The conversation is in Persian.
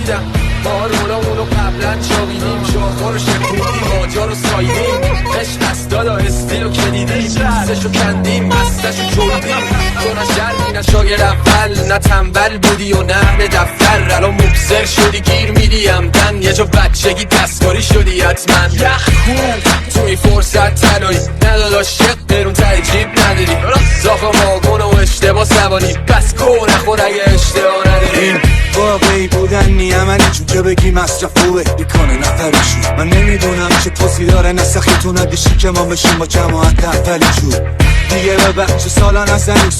نشیدم ما رونامونو قبلا چاقیدیم شاخا رو شکوندیم آجا رو سایدیم عشق از دادا استیلو کلیدیم سشو کندیم مستشو چوردیم تو نه شرمی نه شاگر اول نه تنبل بودی و نه به دفتر الان مبصر شدی گیر میدیم دن یه جا بچگی دستکاری شدی حتما یخ توی فرصت تلایی نداداش شق برون تای جیب نداری زاخا ماگون و اشتباه سوانی پس گو نخور اگه اشتباه نداری این واقعی بودن نی عملی چون که بگی مصرف خوبه بیکنه نفرشون من نمیدونم چه پسی داره نسخیتون ندیشی که ما بشیم با جماعت اولی جور دیگه به بخش سالان از زنی